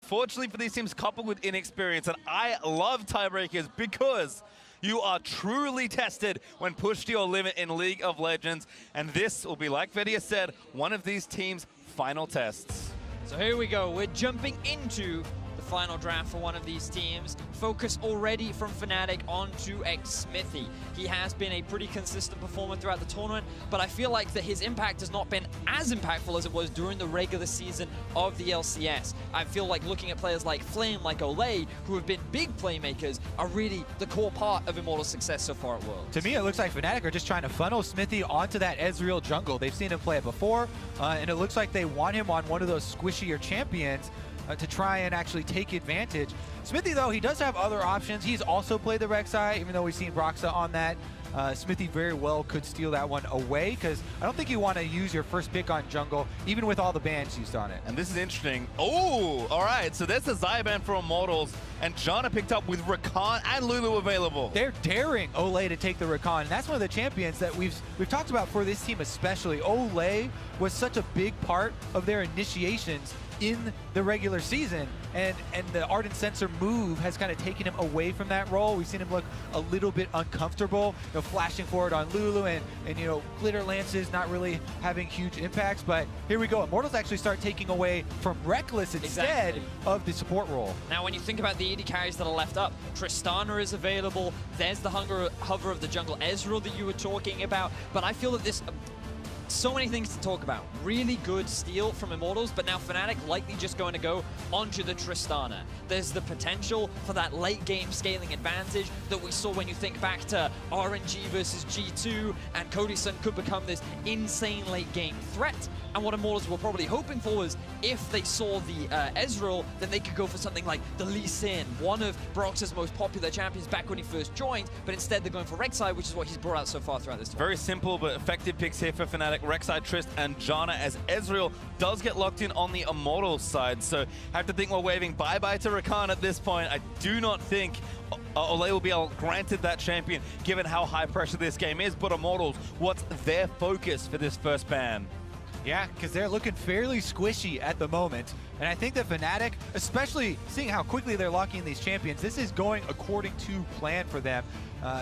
unfortunately for these teams, coupled with inexperience, and I love tiebreakers because you are truly tested when pushed to your limit in League of Legends, and this will be, like Vedia said, one of these teams' final tests. So here we go, we're jumping into the final draft for one of these teams. Focus already from Fnatic onto Xmithie. He has been a pretty consistent performer throughout the tournament, but I feel like that his impact has not been as impactful as it was during the regular season of the LCS. I feel like looking at players like Flame, like Olleh, who have been big playmakers, are really the core part of Immortals' success so far at Worlds. To me, it looks like Fnatic are just trying to funnel Xmithie onto that Ezreal jungle. They've seen him play it before, and it looks like they want him on one of those squishier champions to try and actually take advantage. Xmithie, though, he does have other options. He's also played the Rek'Sai, even though we've seen Broxah on that. Xmithie very well could steal that one away, because I don't think you want to use your first pick on jungle, even with all the bans used on it. And this is interesting. Oh, all right. So there's the Xayah ban for Immortals, and Janna picked up with Rakan and Lulu available. They're daring Olleh to take the Rakan, and that's one of the champions that we've talked about for this team especially. Olleh was such a big part of their initiations in the regular season, and the Ardent Sensor move has kind of taken him away from that role. We've seen him look a little bit uncomfortable, flashing forward on Lulu and glitter lances not really having huge impacts. But here we go. Immortals actually start taking away from Rekkles instead of the support role. Now, when you think about the AD carries that are left up, Tristana is available. There's the hover of the jungle Ezreal that you were talking about. But I feel that this... so many things to talk about. Really good steal from Immortals, but now Fnatic likely just going to go onto the Tristana. There's the potential for that late game scaling advantage that we saw when you think back to RNG versus G2, and Cody Sun could become this insane late game threat. And what Immortals were probably hoping for was if they saw the Ezreal, then they could go for something like the Lee Sin, one of Broxah's most popular champions back when he first joined, but instead they're going for Rek'Sai, which is what he's brought out so far throughout this tournament. Very simple but effective picks here for Fnatic. Rek'Sai, Trist, and Janna, as Ezreal does get locked in on the Immortals side. So have to think we're waving bye-bye to Rakan at this point. I do not think Olleh will be granted that champion, given how high pressure this game is. But Immortals, what's their focus for this first ban? Yeah, because they're looking fairly squishy at the moment. And I think that Fnatic, especially seeing how quickly they're locking in these champions, this is going according to plan for them.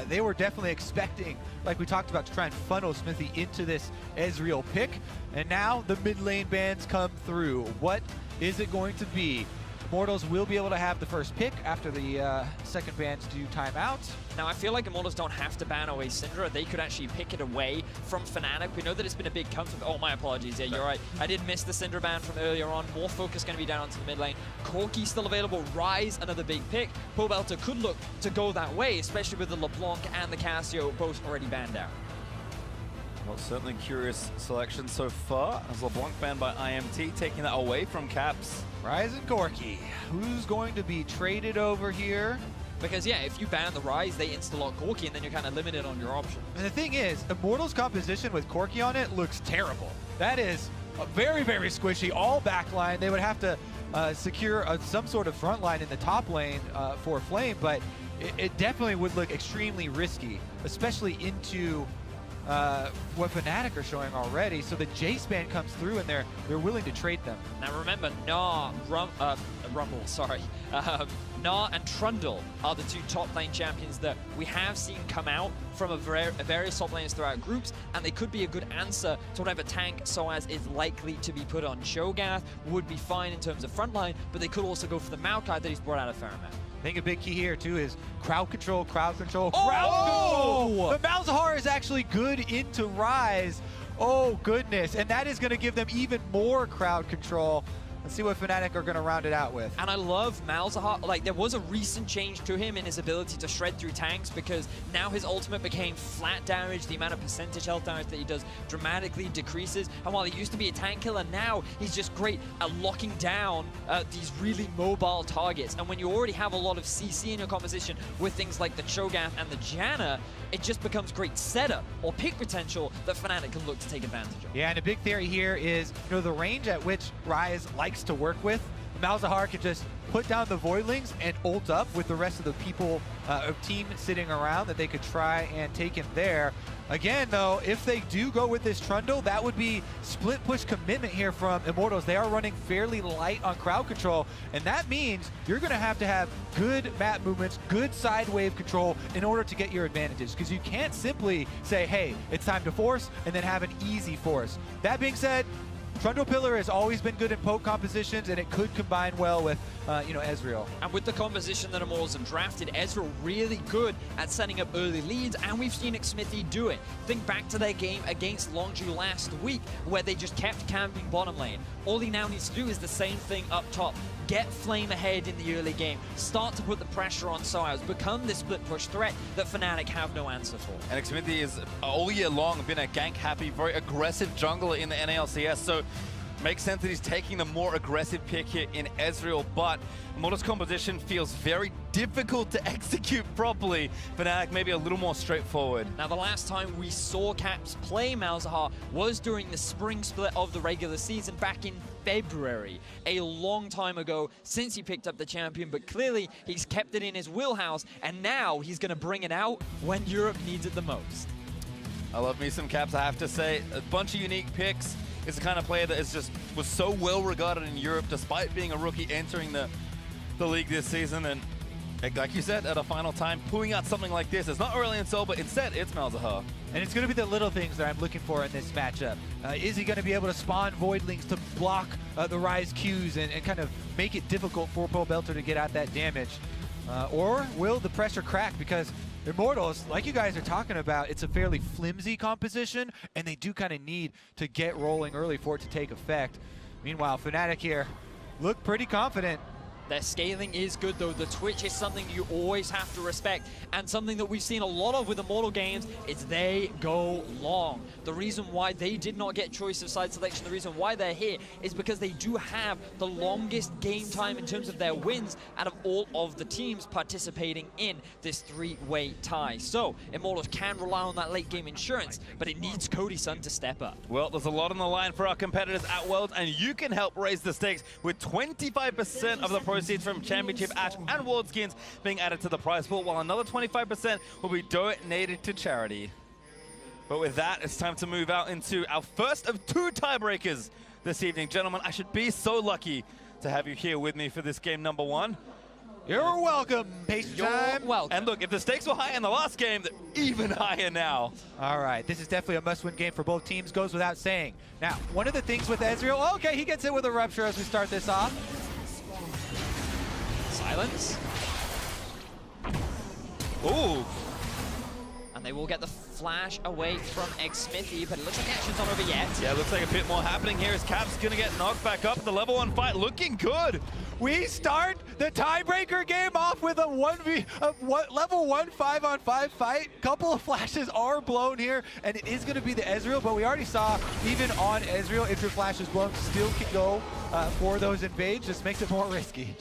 They were definitely expecting, like we talked about, to try and funnel Xmithie into this Ezreal pick. And now the mid lane bans come through. What is it going to be? Immortals will be able to have the first pick after the second bans do timeout. Now, I feel like Immortals don't have to ban away Syndra. They could actually pick it away from Fnatic. We know that it's been a big comfort. Oh, my apologies. Yeah, you're right. I did miss the Syndra ban from earlier on. More focus going to be down onto the mid lane. Corki still available. Ryze, another big pick. Pobelter could look to go that way, especially with the LeBlanc and the Cassio both already banned out. Well, certainly curious selection so far, as LeBlanc banned by IMT, taking that away from Caps. Ryze and Corki. Who's going to be traded over here? Because, yeah, if you ban the Ryze, they insta-lock Corki, and then you're kind of limited on your options. And the thing is, Immortals' composition with Corki on it looks terrible. That is a very, very squishy, all backline. They would have to secure some sort of front line in the top lane for Flame, but it definitely would look extremely risky, especially into what Fnatic are showing already. So the Jace ban comes through, and they're willing to trade them. Now remember, Gnar and Trundle are the two top lane champions that we have seen come out from various top lanes throughout groups, and they could be a good answer to whatever tank sOAZ is likely to be put on. Cho'Gath would be fine in terms of frontline, but they could also go for the Maokai that he's brought out of fair amount. I think a big key here, too, is crowd control, crowd control, crowd control! The Malzahar is actually good into Ryze. Oh, goodness. And that is going to give them even more crowd control. Let's see what Fnatic are going to round it out with. And I love Malzahar. Like, there was a recent change to him in his ability to shred through tanks, because now his ultimate became flat damage. The amount of percentage health damage that he does dramatically decreases. And while he used to be a tank killer, now he's just great at locking down these really mobile targets. And when you already have a lot of CC in your composition with things like the Cho'Gath and the Janna, it just becomes great setup or pick potential that Fnatic can look to take advantage of. Yeah, and a big theory here is, the range at which Ryze likes to work with Malzahar can just put down the Voidlings and ult up with the rest of the people, team sitting around, that they could try and take him there. Again, though, if they do go with this Trundle, that would be split push commitment here from Immortals. They are running fairly light on crowd control, and that means you're going to have good map movements, good side wave control in order to get your advantages, because you can't simply say, hey, it's time to force, and then have an easy force. That being said, Trundle Pillar has always been good in poke compositions, and it could combine well with, Ezreal. And with the composition that Immortals have drafted, Ezreal really good at setting up early leads, and we've seen Xmithie do it. Think back to their game against Longzhu last week, where they just kept camping bottom lane. All he now needs to do is the same thing up top. Get Flame ahead in the early game, start to put the pressure on sOAZ, become the split push threat that Fnatic have no answer for. And Xmithie is all year long been a gank-happy, very aggressive jungler in the NALCS, so makes sense that he's taking the more aggressive pick here in Ezreal, but Immortals' composition feels very difficult to execute properly. Fnatic maybe a little more straightforward. Now, the last time we saw Caps play Malzahar was during the spring split of the regular season back in February, a long time ago since he picked up the champion, but clearly he's kept it in his wheelhouse, and now he's going to bring it out when Europe needs it the most. I love me some Caps, I have to say. A bunch of unique picks. Is the kind of player that was so well regarded in Europe despite being a rookie entering the league this season, and like you said, at a final time, pulling out something like this is not Aurelion Sol, but instead it's Malzahar. And it's going to be the little things that I'm looking for in this matchup. Is he going to be able to spawn Voidlings to block the Ryze Qs and kind of make it difficult for Pobelter to get out that damage? Or will the pressure crack? Because Immortals, like you guys are talking about, it's a fairly flimsy composition, and they do kind of need to get rolling early for it to take effect. Meanwhile, Fnatic here look pretty confident. Their scaling is good, though. The Twitch is something you always have to respect, and something that we've seen a lot of with Immortal games is they go long. The reason why they did not get choice of side selection, the reason why they're here, is because they do have the longest game time in terms of their wins out of all of the teams participating in this three-way tie. So, Immortals can rely on that late game insurance, but it needs Cody Sun to step up. Well, there's a lot on the line for our competitors at Worlds, and you can help raise the stakes with 25% of the proceeds from Championship, Ash, and World skins being added to the prize pool, while another 25% will be donated to charity. But with that, it's time to move out into our first of two tiebreakers this evening. Gentlemen, I should be so lucky to have you here with me for this game number one. You're welcome, Patient Time. You're welcome. And look, if the stakes were high in the last game, they're even higher now. All right, this is definitely a must-win game for both teams, goes without saying. Now, one of the things with Ezreal, okay, he gets hit with a Rupture as we start this off. Silence. Ooh. And they will get the flash away from Xmithie, but it looks like action's not over yet. Yeah, looks like a bit more happening here as Cap's gonna get knocked back up. The level 1 fight looking good. We start the tiebreaker game off with a level 1 5-on-5 fight. Couple of flashes are blown here, and it is gonna be the Ezreal, but we already saw even on Ezreal, if your flash is blown, still can go for those invades. Just makes it more risky.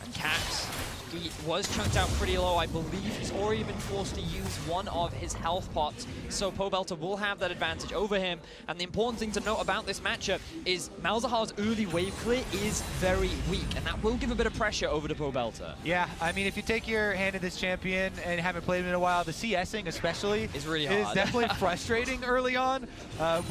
And Caps, he was chunked out pretty low. I believe he's already been forced to use one of his health pots, so Pobelter will have that advantage over him. And the important thing to note about this matchup is Malzahar's early wave clear is very weak, and that will give a bit of pressure over to Pobelter. Yeah, I mean, if you take your hand in this champion and haven't played him in a while, the CSing especially is really hard. Is definitely frustrating early on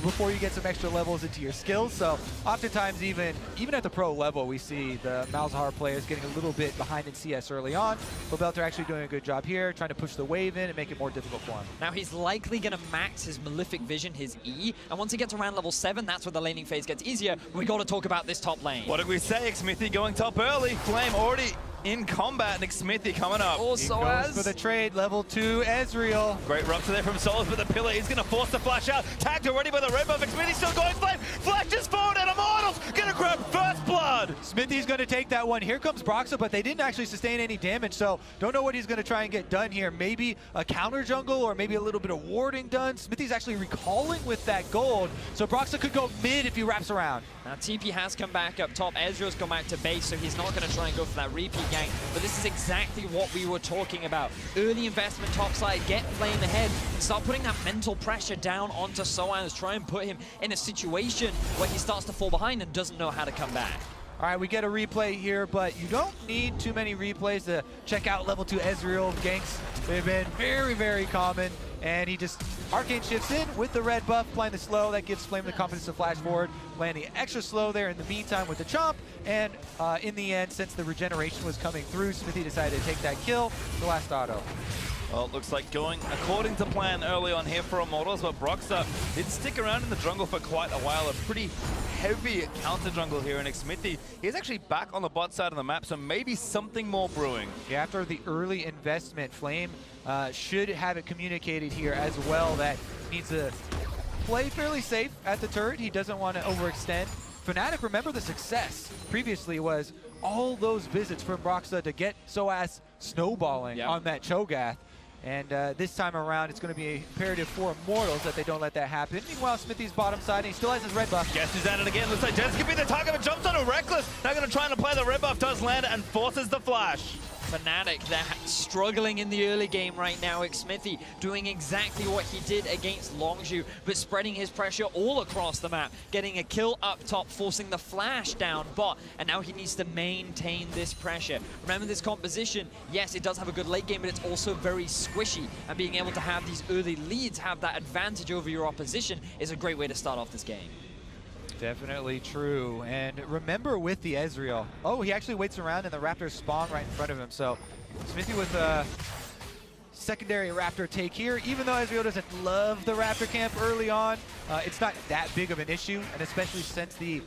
before you get some extra levels into your skills. So oftentimes, even at the pro level, we see the Malzahar players getting a little bit behind in CS early on. Pobelter actually doing a good job here, trying to push the wave in and make it more difficult for him. Now he's likely going to max his Malefic Vision, his E, and once he gets around level 7, that's where the laning phase gets easier. We got to talk about this top lane. What did we say? Xmithie going top early. Flame already in combat, and Xmithie coming up. Also goes for the trade, level 2 Ezreal. Great rupture there from sOAZ, but the pillar is going to force the flash out. Tagged already by the red buff. Xmithie still going Flame. Flashes forward, and Immortals going to grab first blood. Xmithie's going to take that one. Here comes Broxah, but they didn't actually sustain any damage, so don't know what he's going to try and get done here. Maybe a counter jungle or maybe a little bit of warding done. Xmithie's actually recalling with that gold, so Broxah could go mid if he wraps around. Now TP has come back up top. Ezreal's come back to base, so he's not going to try and go for that repeat gank. But this is exactly what we were talking about. Early investment topside, get Flame ahead, and start putting that mental pressure down onto sOAZ. Try and put him in a situation where he starts to fall behind and doesn't know how to come back. All right, we get a replay here, but you don't need too many replays to check out level 2 Ezreal ganks. They've been very, very common. And he just arcane shifts in with the red buff, applying the slow. That gives Flame the confidence to flash forward, landing extra slow there in the meantime with the chomp. And in the end, since the regeneration was coming through, Xmithie decided to take that kill, the last auto. Well, it looks like going according to plan early on here for Immortals, but Broxah did stick around in the jungle for quite a while. A pretty heavy counter jungle here in Xmithie. He's actually back on the bot side of the map, so maybe something more brewing. Yeah, after the early investment, Flame should have it communicated here as well that he needs to play fairly safe at the turret. He doesn't want to overextend. Fnatic, remember the success previously was all those visits from Broxah to get sOAZ snowballing on that Cho'Gath. And this time around, it's going to be imperative for Immortals that they don't let that happen. Meanwhile, Xmithie's bottom side, and he still has his red buff. Jesiz at it again. Looks like Jesiz could be the target, but jumps on a Rekkles. Now going to try and apply the red buff, does land, and forces the flash. Fnatic, they're struggling in the early game right now. Xmithie doing exactly what he did against Longzhu, but spreading his pressure all across the map, getting a kill up top, forcing the flash down bot, and now he needs to maintain this pressure. Remember this composition, yes, it does have a good late game, but it's also very squishy, and being able to have these early leads, have that advantage over your opposition is a great way to start off this game. Definitely true. And remember with the Ezreal, oh, he actually waits around and the Raptors spawn right in front of him. So Xmithie with a secondary Raptor take here. Even though Ezreal doesn't love the Raptor camp early on, it's not that big of an issue. And especially since the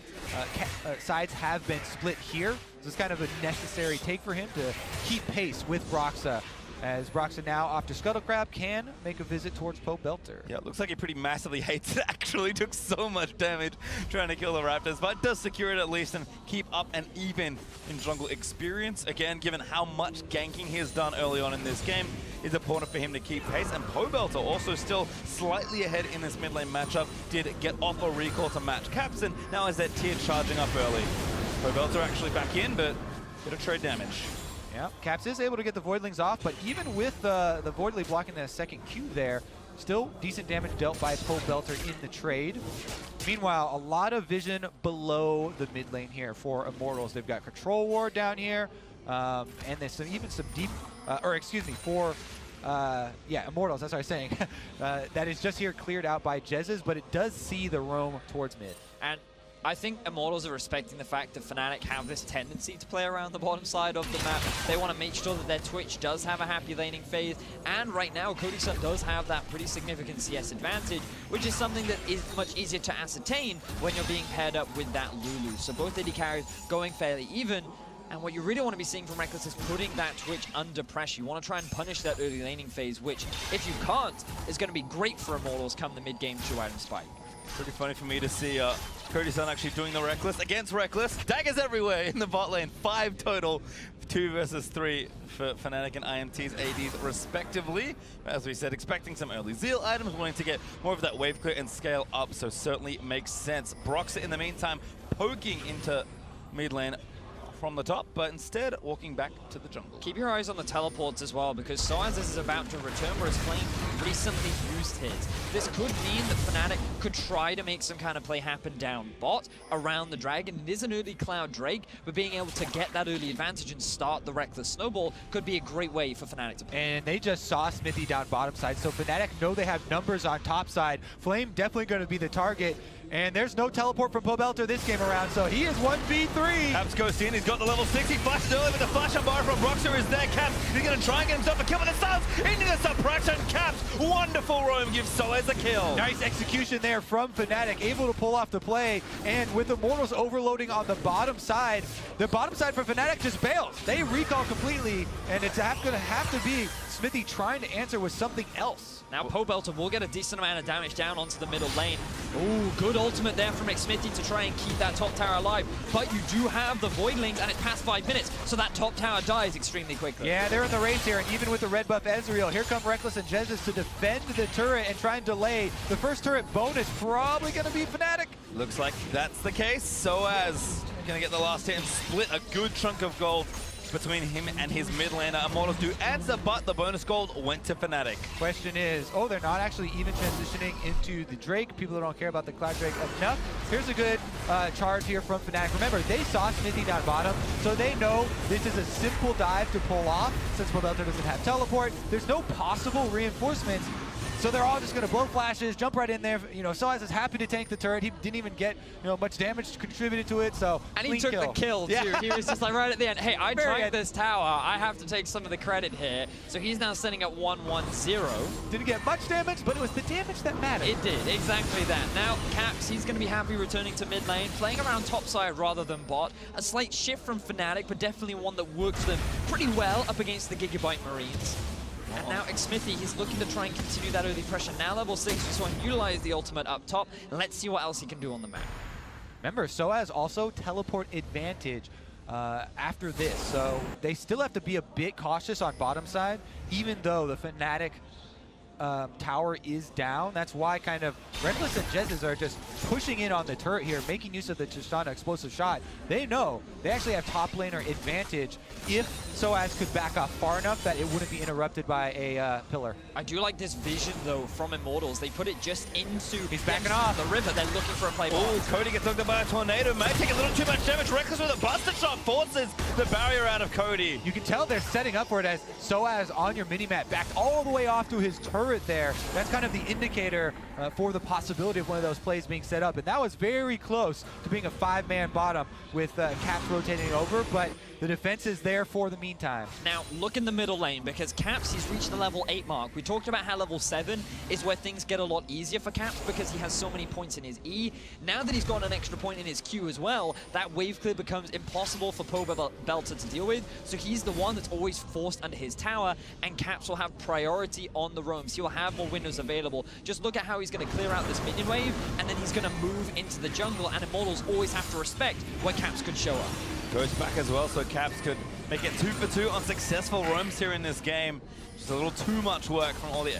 sides have been split here, so it's kind of a necessary take for him to keep pace with Broxah. As Broxah now off to Scuttlecrab can make a visit towards Pobelter. Yeah, it looks like he pretty massively hates it. Actually took so much damage trying to kill the Raptors, but does secure it at least and keep up and even in jungle experience. Again, given how much ganking he has done early on in this game, it's important for him to keep pace. And Pobelter also still slightly ahead in this mid lane matchup. Did get off a recall to match Caps, and now has that tier charging up early. Pobelter actually back in, but bit of trade damage. Yeah, Caps is able to get the Voidlings off, but even with the Voidling blocking the second Q there, still decent damage dealt by Pobelter in the trade. Meanwhile, a lot of vision below the mid lane here for Immortals. They've got Control Ward down here, and there's even some deep, yeah, Immortals, that's what I was saying. That is just here cleared out by Jesiz, but it does see the roam towards mid. And I think Immortals are respecting the fact that Fnatic have this tendency to play around the bottom side of the map. They want to make sure that their Twitch does have a happy laning phase, and right now Cody Sun does have that pretty significant CS advantage, which is something that is much easier to ascertain when you're being paired up with that Lulu. So both AD carries going fairly even, and what you really want to be seeing from Rekkles is putting that Twitch under pressure. You want to try and punish that early laning phase, which, if you can't, is going to be great for Immortals come the mid-game 2-item spike. Pretty funny for me to see Cody Sun actually doing the Rekkles against Rekkles. Daggers everywhere in the bot lane. 5 total, 2 versus 3 for Fnatic and IMT's ADs respectively. As we said, expecting some early Zeal items, wanting to get more of that wave clear and scale up, so certainly makes sense. Broxah in the meantime poking into mid lane from the top, but instead walking back to the jungle. Keep your eyes on the teleports as well, because sOAZ is about to return, whereas Flame recently used his. This could mean that Fnatic could try to make some kind of play happen down bot around the dragon. It is an early Cloud Drake, but being able to get that early advantage and start the Rekkles snowball could be a great way for Fnatic to play. And they just saw Xmithie down bottom side, so Fnatic know they have numbers on top side. Flame definitely going to be the target. And there's no teleport from Pobelter this game around, so he is 1v3. Caps goes in, he's got the level 6, he flashes early, but the flash on bar from Broxah is there. Caps, he's going to try and get himself a kill with the stuns into the suppression. Caps, wonderful roam, gives sOAZ a kill. Nice execution there from Fnatic, able to pull off the play. And with Immortals overloading on the bottom side for Fnatic just bails. They recall completely, and it's going to have to be Xmithie trying to answer with something else. Now Pobelter will get a decent amount of damage down onto the middle lane. Ooh, good ultimate there from Xmithie to try and keep that top tower alive. But you do have the Voidlings, and it's past 5 minutes, so that top tower dies extremely quickly. Yeah, they're in the race here, and even with the red buff Ezreal, here come Rekkles and Jesiz to defend the turret and try and delay. The first turret bonus probably going to be Fnatic. Looks like that's the case. sOAZ gonna get the last hit and split a good chunk of gold. between him and his mid laner. Immortals do answer, but the bonus gold went to Fnatic. Question is, oh, they're not actually even transitioning into the Drake. People who don't care about the Cloud Drake enough. Here's a good charge here from Fnatic. Remember, they saw Xmithie down bottom, so they know this is a simple dive to pull off since Pobelter doesn't have teleport. There's no possible reinforcements. So they're all just going to blow flashes, jump right in there. You know, sOAZ is happy to tank the turret. He didn't even get, you know, much damage contributed to it. So and he took the kill too. Yeah. He was just like right at the end. Hey, I dragged this tower. I have to take some of the credit here. So he's now sitting at 1-1-0. Didn't get much damage, but it was the damage that mattered. It did, exactly that. Now, Caps, he's going to be happy returning to mid lane, playing around top side rather than bot. A slight shift from Fnatic, but definitely one that works for them pretty well up against the Gigabyte Marines. And now Xmithie, he's looking to try and continue that early pressure. Now level 6, we saw him utilize the ultimate up top. Let's see what else he can do on the map. Remember, sOAZ also teleport advantage after this, so they still have to be a bit cautious on bottom side, even though the Fnatic tower is down. That's why kind of Rekkles and Jesiz are just pushing in on the turret here, making use of the Tristana explosive shot. They know they actually have top laner advantage if sOAZ could back off far enough that it wouldn't be interrupted by a pillar. I do like this vision though from Immortals. They put it just into He's backing off the river. They're looking for a play. Oh, Cody gets knocked out by a tornado. Might take a little too much damage. Rekkles with a buster shot forces the barrier out of Cody. You can tell they're setting up for it as sOAZ on your mini-map backed all the way off to his turret there. That's kind of the indicator for the possibility of one of those plays being set up. And that was very close to being a 5-man bottom with Caps rotating over, but the defense is there for the meantime. Now, look in the middle lane, because Caps, he's reached the level 8 mark. We talked about how level 7 is where things get a lot easier for Caps because he has so many points in his E. Now that he's got an extra point in his Q as well, that wave clear becomes impossible for Pobelter to deal with. So he's the one that's always forced under his tower, and Caps will have priority on the roams. He will have more windows available. Just look at how he's going to clear out this minion wave, and then he's going to move into the jungle, and Immortals always have to respect where Caps could show up. Goes back as well, so Caps could make it 2 for 2 on successful roams here in this game. Just a little too much work from all the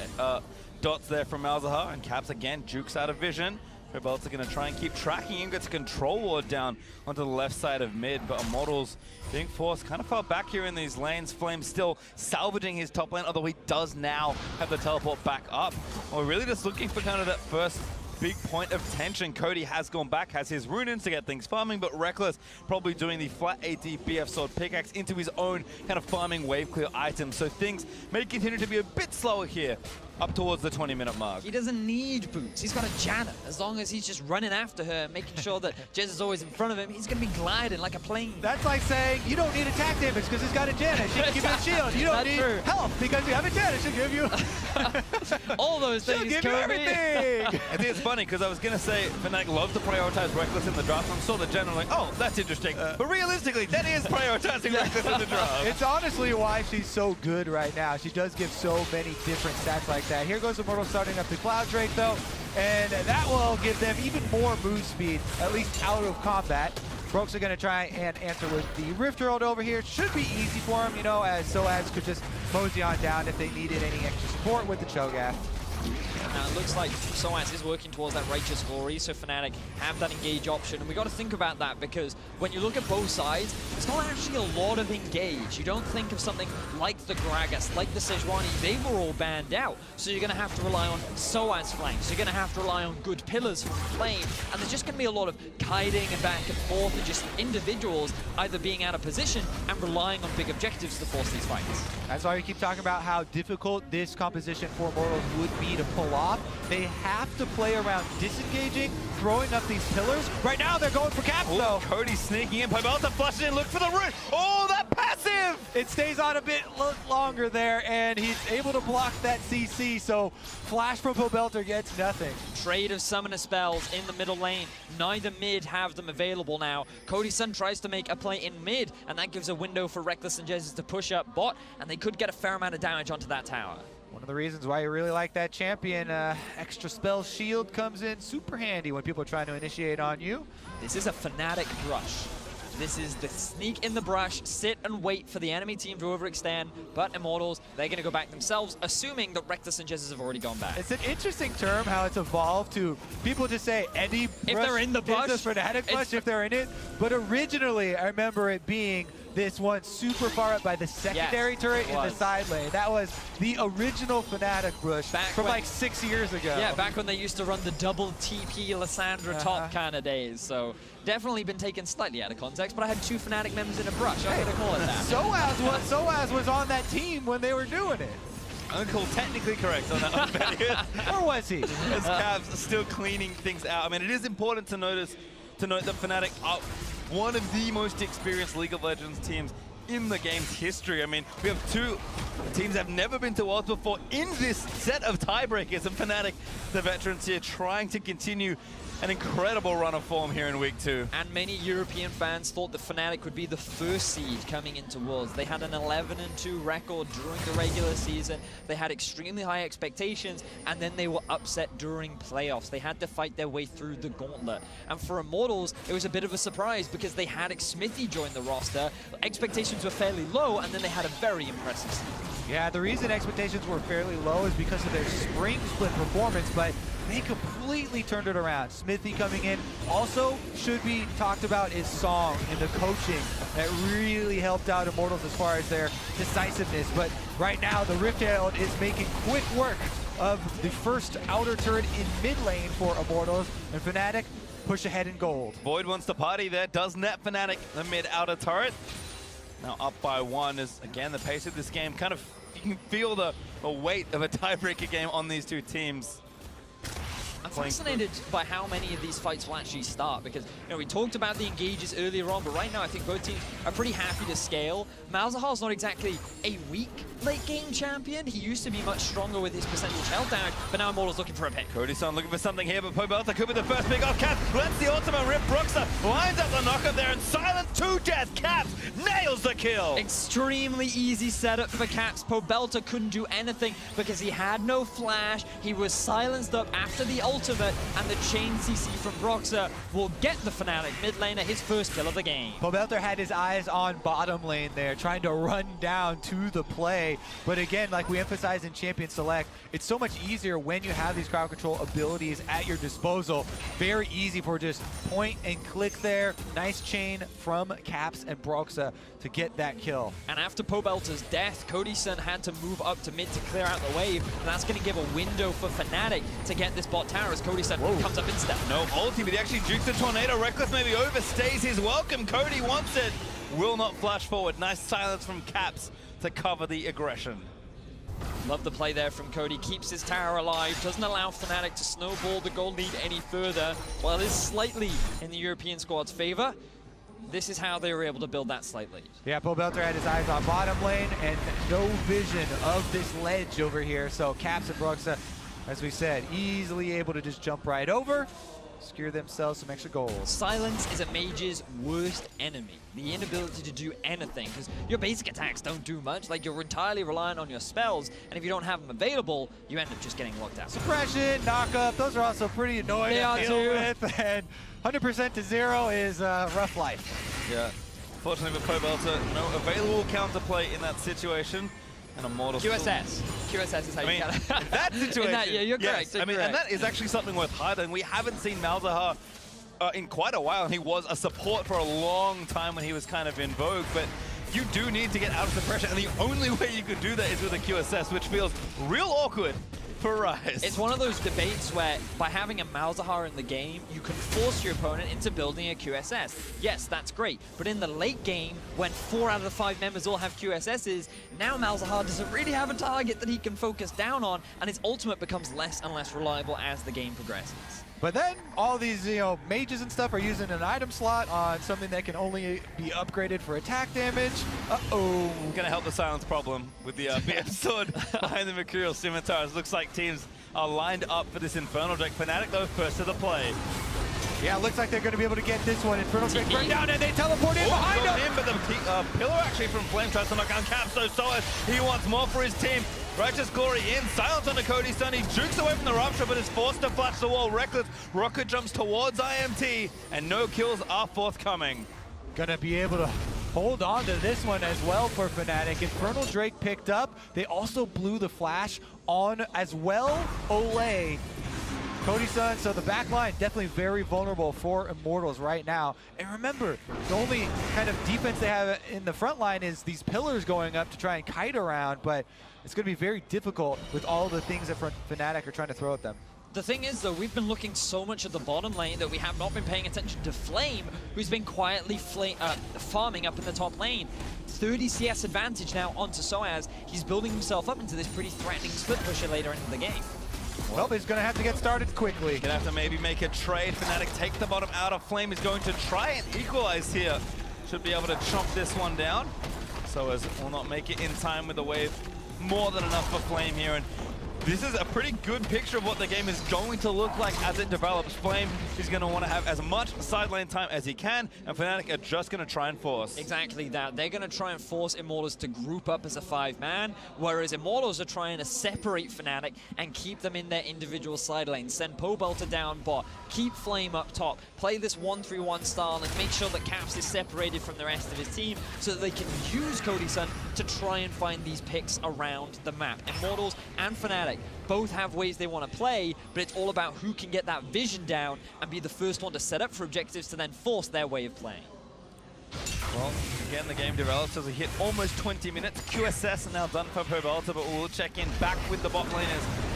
dots there from Malzahar, and Caps again jukes out of vision. Pobelter going to try and keep tracking him, gets a control ward down onto the left side of mid, but Immortals being forced kind of far back here in these lanes. Flame still salvaging his top lane, although he does now have the teleport back up. We're really just looking for kind of that first big point of tension. Cody has gone back, has his rune-ins to get things farming, but Rekkles probably doing the flat AD BF sword pickaxe into his own kind of farming wave clear item. So things may continue to be a bit slower here up towards the 20-minute mark. He doesn't need boots. He's got a Janna. As long as he's just running after her, making sure that Jez is always in front of him, he's going to be gliding like a plane. That's like saying you don't need attack damage because he's got a Janna. She can give you a shield. You don't need health because you have a Janna. She'll give you all those things. She'll give you everything. I think it's funny because I was going to say Fnatic loves to prioritize Rekkles in the draft. I saw the Janna like, oh, that's interesting. But realistically, that is prioritizing Rekkles in the draft. It's honestly why she's so good right now. She does give so many different stats like that. Here goes Immortals starting up the Cloud Drake though, and that will give them even more move speed, at least out of combat. Broxah going to try and answer with the Rift Herald over here. Should be easy for him, you know, as sOAZ could just mosey on down if they needed any extra support with the Cho'Gath. Now it looks like sOAZ is working towards that Righteous Glory, so Fnatic have that engage option, and we got to think about that because when you look at both sides, it's not actually a lot of engage. You don't think of something like the Gragas, like the Sejuani, they were all banned out, so you're going to have to rely on sOAZ flanks, you're going to have to rely on good pillars from Flame, and there's just going to be a lot of kiting and back and forth and just individuals either being out of position and relying on big objectives to force these fights. That's why we keep talking about how difficult this composition for Immortals would be to pull off. They have to play around disengaging, throwing up these pillars. Right now they're going for Caps though. Cody sneaking in, Pobelter flushes in, look for the root. Oh, that passive! It stays on a bit longer there, and he's able to block that CC, so flash from Pobelter gets nothing. Trade of summoner spells in the middle lane. Neither mid have them available now. Cody Sun tries to make a play in mid, and that gives a window for Rekkles and Jesiz to push up bot, and they could get a fair amount of damage onto that tower. One of the reasons why you really like that champion, extra spell shield comes in super handy when people are trying to initiate on you. This is a Fnatic brush. This is the sneak in the brush, sit and wait for the enemy team to overextend, but Immortals, they're going to go back themselves, assuming that Rekkles and Jesiz have already gone back. It's an interesting term how it's evolved to, people just say any brush if they're in the bush, is a Fnatic brush if they're in it, but originally I remember it being this one super far up by the secondary turret in the side lane. That was the original Fnatic push from like 6 years ago. Yeah, back when they used to run the double TP Lissandra top kind of days. So definitely been taken slightly out of context, but I had 2 Fnatic members in a brush. I'm going to call it that. sOAZ was on that team when they were doing it. I'm going to call technically correct on that one, Betty. Or was he? As Cavs are still cleaning things out. I mean, it is important to note that Fnatic are one of the most experienced League of Legends teams in the game's history. I mean, we have 2 teams that have never been to Worlds before in this set of tiebreakers, and Fnatic, the veterans here, trying to continue an incredible run of form here in Week 2. And many European fans thought that Fnatic would be the first seed coming into Worlds. They had an 11-2 record during the regular season. They had extremely high expectations, and then they were upset during playoffs. They had to fight their way through the gauntlet. And for Immortals, it was a bit of a surprise because they had Xmithie join the roster. Expectations were fairly low, and then they had a very impressive season. Yeah, the reason expectations were fairly low is because of their spring split performance, but they completely turned it around. Xmithie coming in. Also should be talked about is Song and the coaching that really helped out Immortals as far as their decisiveness. But right now, the Rift Herald is making quick work of the first outer turret in mid lane for Immortals, and Fnatic push ahead in gold. Void wants to party there, does net Fnatic the mid outer turret. Now up by 1 is, again, the pace of this game. Kind of, you can feel the weight of a tiebreaker game on these 2 teams. I'm fascinated by how many of these fights will actually start because, you know, we talked about the engages earlier on, but right now I think both teams are pretty happy to scale. Malzahar's not exactly a weak late game champion. He used to be much stronger with his percentage health damage, but now Immortals looking for a pick. Cody Sun looking for something here, but Pobelter could be the first pick off. Caps lets the ultimate rip. Broxah lines up the knockup there and silence 2 death. Caps nails the kill. Extremely easy setup for Caps. Pobelter couldn't do anything because he had no flash. He was silenced up after the ultimate, and the chain CC from Broxah will get the Fnatic mid laner his first kill of the game. Pobelter had his eyes on bottom lane there, trying to run down to the play. But again, like we emphasize in Champion Select, it's so much easier when you have these crowd control abilities at your disposal. Very easy for just point and click there. Nice chain from Caps and Broxah to get that kill. And after Pobelter's death, Cody Sun had to move up to mid to clear out the wave, and that's going to give a window for Fnatic to get this bot tower as Cody Sun comes up instead. No ulti, but he actually jukes the tornado. Rekkles maybe overstays his welcome. Cody wants it. Will not flash forward. Nice silence from Caps to cover the aggression. Love the play there from Cody. Keeps his tower alive. Doesn't allow Fnatic to snowball the gold lead any further. While it is slightly in the European squad's favor, this is how they were able to build that slight lead. Yeah, Pobelter had his eyes on bottom lane and no vision of this ledge over here. So Caps and Broxah, as we said, easily able to just jump right over, secure themselves some extra goals. Silence is a mage's worst enemy. The inability to do anything, because your basic attacks don't do much. Like, you're entirely reliant on your spells, and if you don't have them available, you end up just getting locked out. Suppression, knockup, those are also pretty annoying to deal with, and 100% to 0 is rough life. Yeah. Fortunately for Pobelter, no available counterplay in that situation. And Immortals. QSS. QSS is how you get it. In that situation. Yeah, you're correct. Yes, and that is actually something worth highlighting. We haven't seen Malzahar in quite a while, and he was a support for a long time when he was kind of in vogue, but you do need to get out of the pressure, and the only way you could do that is with a QSS, which feels real awkward for Ryze. It's one of those debates where by having a Malzahar in the game, you can force your opponent into building a QSS. Yes, that's great, but in the late game, when 4 out of the 5 members all have QSSs, now Malzahar doesn't really have a target that he can focus down on, and his ultimate becomes less and less reliable as the game progresses. But then all these, mages and stuff are using an item slot on something that can only be upgraded for attack damage. Uh-oh. Gonna help the silence problem with the BF sword behind the Mercurial Scimitars. Looks like teams are lined up for this Infernal Drake. Fnatic, though, first to the play. Yeah, looks like they're going to be able to get this one. Infernal Drake bring down, and they teleport in behind him. But the pillar actually from Flame tries to knock down Caps, so sOAZ. He wants more for his team. Righteous Glory in, silence on the Cody Sun. He jukes away from the Rupture, but is forced to flash the wall. Rekkles, rocket jumps towards IMT, and no kills are forthcoming. Gonna be able to hold on to this one as well for Fnatic. Infernal Drake picked up. They also blew the flash on as well. Olleh Cody Sun, so the back line definitely very vulnerable for Immortals right now. And remember, the only kind of defense they have in the front line is these pillars going up to try and kite around, but it's going to be very difficult with all the things that Fnatic are trying to throw at them. The thing is, though, we've been looking so much at the bottom lane that we have not been paying attention to Flame, who's been quietly farming up in the top lane. 30 CS advantage now onto sOAZ. He's building himself up into this pretty threatening split pusher later into the game. Well, he's going to have to get started quickly. Gonna have to maybe make a trade. Fnatic take the bottom out of Flame. Is going to try and equalize here. Should be able to chomp this one down. sOAZ will not make it in time with the wave. More than enough for Flame here. And this is a pretty good picture of what the game is going to look like as it develops. Flame is going to want to have as much side lane time as he can, and Fnatic are just going to try and force. Exactly that. They're going to try and force Immortals to group up as a 5-man, whereas Immortals are trying to separate Fnatic and keep them in their individual side lanes. Send Pobelter down bot, keep Flame up top, play this 1-3-1 style, and make sure that Caps is separated from the rest of his team so that they can use Cody Sun to try and find these picks around the map. Immortals and Fnatic both have ways they want to play, but it's all about who can get that vision down and be the first one to set up for objectives to then force their way of playing. Well, again, the game develops as we hit almost 20 minutes. QSS now done for Pobelter, but we'll check in back with the bot lane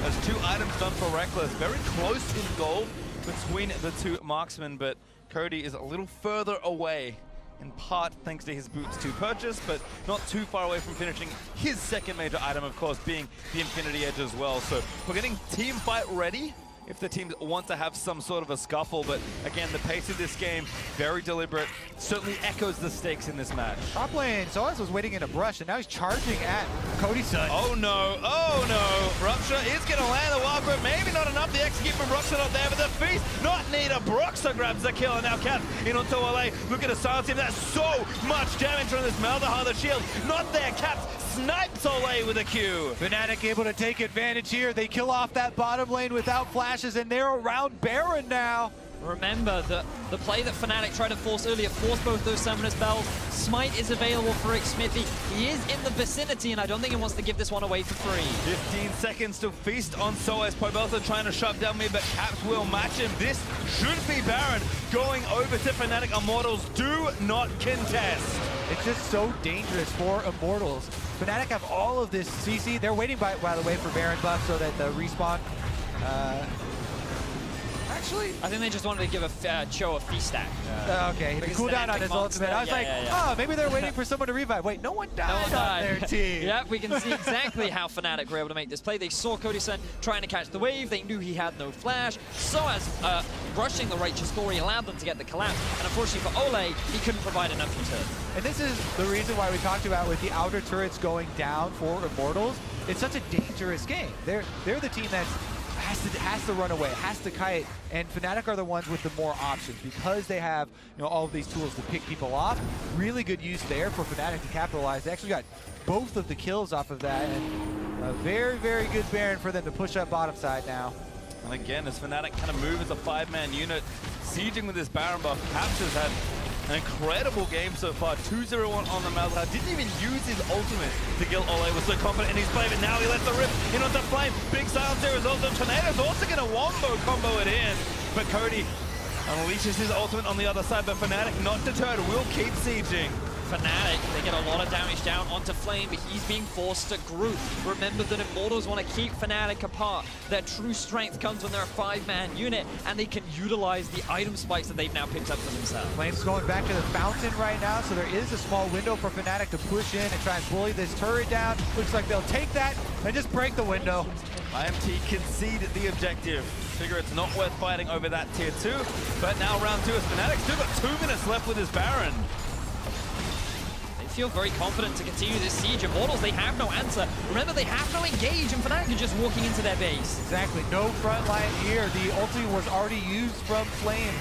as 2 items done for Rekkles. Very close in gold between the 2 marksmen, but Cody is a little further away, in part thanks to his boots to purchase, but not too far away from finishing his second major item, of course, being the Infinity Edge as well. So we're getting team fight ready if the teams want to have some sort of a scuffle, but again, the pace of this game, very deliberate, certainly echoes the stakes in this match. Top lane, sOAZ was waiting in a brush, and now he's charging at Cody Sun. Oh no, oh no. Rupture is going to land the wild grip, maybe not enough. The execute from Broxah not there, but the feast not needed. Broxah grabs the kill, and now Cap in onto Olleh. Look at the silence him. That's so much damage from this Malzahar. The shield not there. Cap snipes Olleh with a Q. Fnatic able to take advantage here. They kill off that bottom lane without flashes, and they're around Baron now. Remember, the play that Fnatic tried to force earlier forced both those Summoner's Bells. Smite is available for Xmithie. He is in the vicinity, and I don't think he wants to give this one away for free. 15 seconds to feast on sOAZ. Pobelter trying to shove down mid, but Caps will match him. This should be Baron going over to Fnatic. Immortals do not contest. It's just so dangerous for Immortals. Fnatic have all of this CC. They're waiting, by the way, for Baron buff so that the respawn... Actually, I think they just wanted to give Cho a feast stack. Okay, the cooldown on his ultimate. I was like, oh, maybe they're waiting for someone to revive. Wait, no one died on their team. Yep, we can see exactly how Fnatic were able to make this play. They saw Cody Sun trying to catch the wave. They knew he had no flash. sOAZ rushing the righteous story allowed them to get the collapse. And unfortunately for Olleh, he couldn't provide enough return. And this is the reason why we talked about with the outer turrets going down for Immortals. It's such a dangerous game. They're the team that has to run away, has to kite, and Fnatic are the ones with the more options because they have all of these tools to pick people off. Really good use there for Fnatic to capitalize. They actually got both of the kills off of that, and a very, very good Baron for them to push up bottom side now. And again, as Fnatic kind of move as a 5-man unit, sieging with this Baron buff, Caps has had an incredible game so far. 2-0-1 on the Malzahar. Didn't even use his ultimate to kill Olleh. Was so confident in his play, but now he lets the rip in onto Flame. Big silence there results. Tornado's also going to wombo combo it in. But Cody unleashes his ultimate on the other side, but Fnatic not deterred, will keep sieging. Fnatic, they get a lot of damage down onto Flame, but he's being forced to group. Remember that Immortals want to keep Fnatic apart. Their true strength comes when they're a 5-man unit, and they can utilize the item spikes that they've now picked up for themselves. Flame's going back to the fountain right now, so there is a small window for Fnatic to push in and try and bully this turret down. Looks like they'll take that and just break the window. IMT concede the objective. Figure it's not worth fighting over that tier 2, but now round 2 is Fnatic. Still got 2 minutes left with his Baron. Feel very confident to continue this siege. Immortals, they have no answer. Remember, they have no engage, and Fnatic are just walking into their base. Exactly, no front line here. The ultimate was already used from Flame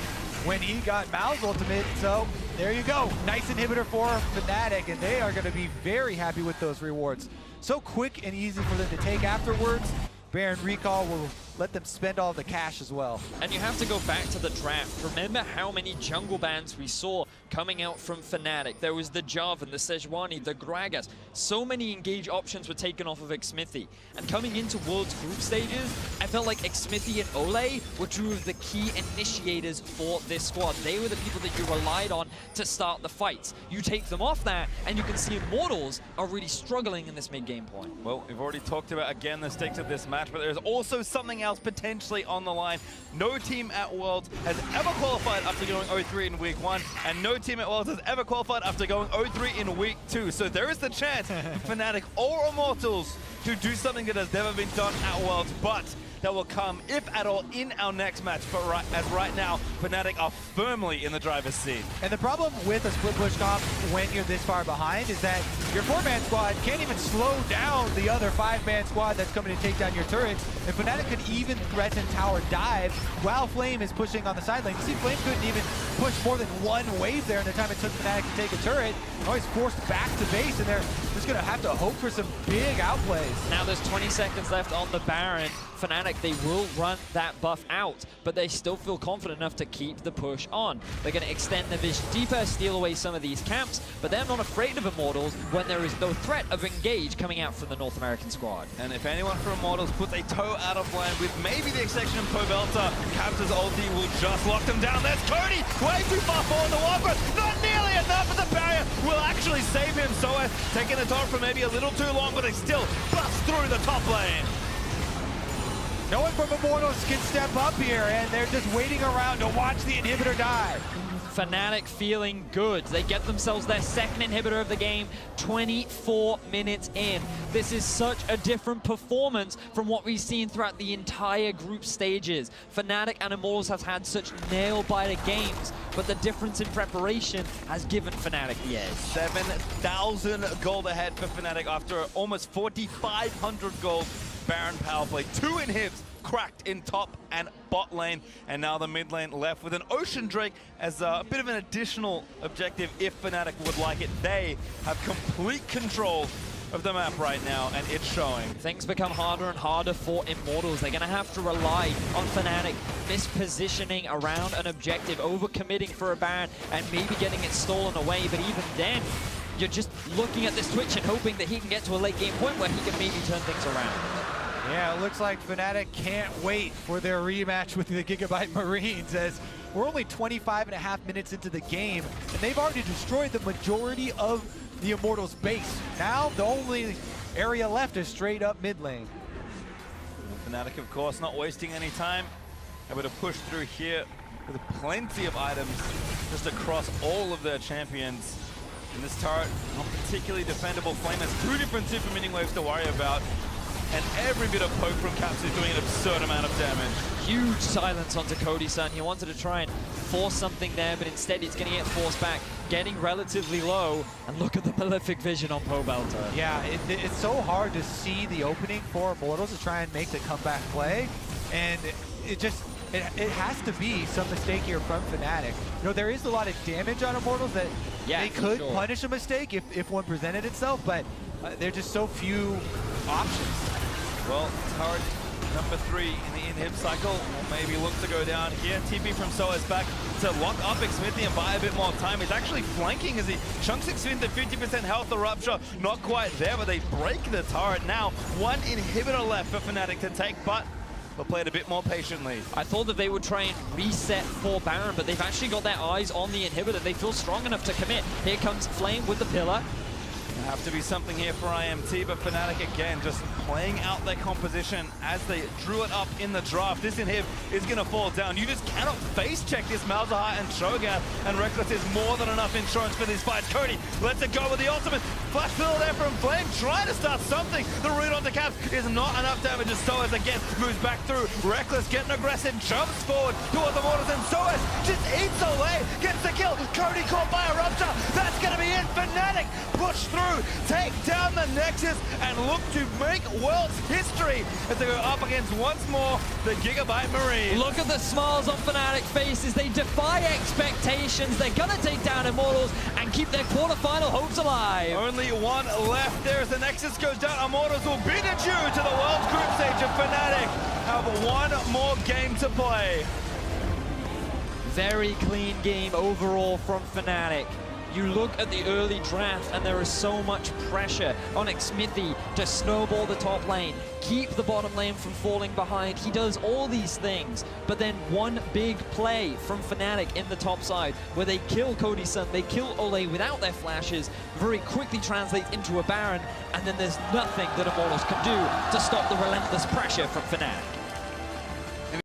when he got Mal's ultimate, so there you go. Nice inhibitor for Fnatic, and they are going to be very happy with those rewards. So quick and easy for them to take afterwards. Baron recall will let them spend all the cash as well. And you have to go back to the draft. Remember how many jungle bans we saw coming out from Fnatic. There was the Jarvan, the Sejuani, the Gragas. So many engage options were taken off of Xmithie. And coming into World's group stages, I felt like Xmithie and Olleh were two of the key initiators for this squad. They were the people that you relied on to start the fights. You take them off that, and you can see Immortals are really struggling in this mid-game point. Well, we've already talked about, again, the stakes of this match, but there's also something else potentially on the line. No team at Worlds has ever qualified after going 0-3 in week 1, and no team at Worlds has ever qualified after going 0-3 in week 2. So there is the chance for Fnatic or Immortals to do something that has never been done at Worlds, but that will come, if at all, in our next match. But right now, Fnatic are firmly in the driver's seat. And the problem with a split push comp when you're this far behind is that your 4-man squad can't even slow down the other 5-man squad that's coming to take down your turrets. And Fnatic could even threaten tower dive while Flame is pushing on the side lane. You see, Flame couldn't even push more than one wave there in the time it took Fnatic to take a turret. Always forced back to base, and they're just going to have to hope for some big outplays. Now there's 20 seconds left on the Baron. Fnatic, they will run that buff out, but they still feel confident enough to keep the push on. They're going to extend the vision deeper, steal away some of these camps, but they're not afraid of Immortals when there is no threat of engage coming out from the North American squad. And if anyone from Immortals puts a toe out of line with maybe the exception of Pobelter, Caps' ulti will just lock them down. There's Cody, way too far forward the Walker, not nearly enough, but the barrier will actually save him. sOAZ taking the top for maybe a little too long, but they still bust through the top lane. No one from Immortals can step up here, and they're just waiting around to watch the inhibitor die. Fnatic feeling good. They get themselves their second inhibitor of the game 24 minutes in. This is such a different performance from what we've seen throughout the entire group stages. Fnatic and Immortals have had such nail-biter games, but the difference in preparation has given Fnatic the edge. 7,000 gold ahead for Fnatic after almost 4,500 gold Baron power play. 2 inhibs cracked in top and bot lane, and now the mid lane left with an Ocean Drake as a bit of an additional objective if Fnatic would like it. They have complete control of the map right now, and it's showing. Things become harder and harder for Immortals. They're going to have to rely on Fnatic mispositioning around an objective, overcommitting for a Baron, and maybe getting it stolen away. But even then, you're just looking at this Twitch and hoping that he can get to a late game point where he can maybe turn things around. Yeah, it looks like Fnatic can't wait for their rematch with the Gigabyte Marines, as we're only 25.5 minutes into the game, and they've already destroyed the majority of the Immortals base. Now, the only area left is straight up mid lane. Fnatic, of course, not wasting any time. Able to push through here with plenty of items just across all of their champions. And this turret, not particularly defendable. Flame has 2 different super mini waves to worry about. And every bit of poke from Caps is doing an absurd amount of damage. Huge silence onto Cody Sun. He wanted to try and force something there, but instead it's going to get forced back, getting relatively low. And look at the Malefic Vision on Pobelter. Yeah, it's so hard to see the opening for Immortals to try and make the comeback play. And it has to be some mistake here from Fnatic. You know, there is a lot of damage on Immortals that they could punish a mistake if one presented itself, but there are just so few options. Well, turret number 3 in the inhib cycle will maybe look to go down here. TP from sOAZ back to lock up Xmithie and buy a bit more time. He's actually flanking as he chunks Xmithie to 50% health. The Rupture not quite there, but they break the turret. Now, 1 inhibitor left for Fnatic to take, but they'll play it a bit more patiently. I thought that they would try and reset for Baron, but they've actually got their eyes on the inhibitor. They feel strong enough to commit. Here comes Flame with the pillar. Have to be something here for IMT, but Fnatic again just playing out their composition as they drew it up in the draft. This inhib is going to fall down. You just cannot face check this Malzahar and Cho'Gath, and Rekkles is more than enough insurance for these fights. Cody lets it go with the ultimate. Flash fill there from Flame, trying to start something. The root onto Caps is not enough damage as sOAZ again moves back through. Rekkles getting aggressive, jumps forward towards the Immortals, and sOAZ just eats Olleh, gets the kill. Cody caught by a Rupture. That's going to be it. Fnatic push through take down the Nexus and look to make world's history as they go up against once more the Gigabyte Marine. Look at the smiles on Fnatic faces. They defy expectations. They're gonna take down Immortals and keep their quarterfinal hopes alive. Only one left there as the Nexus goes down. Immortals will beat a Jew to the World Group stage of Fnatic. Have one more game to play. Very clean game overall from Fnatic. You look at the early draft and there is so much pressure on Xmithie to snowball the top lane, keep the bottom lane from falling behind. He does all these things, but then one big play from Fnatic in the top side where they kill Cody Sun, they kill Olleh without their flashes, very quickly translates into a Baron, and then there's nothing that Immortals can do to stop the relentless pressure from Fnatic.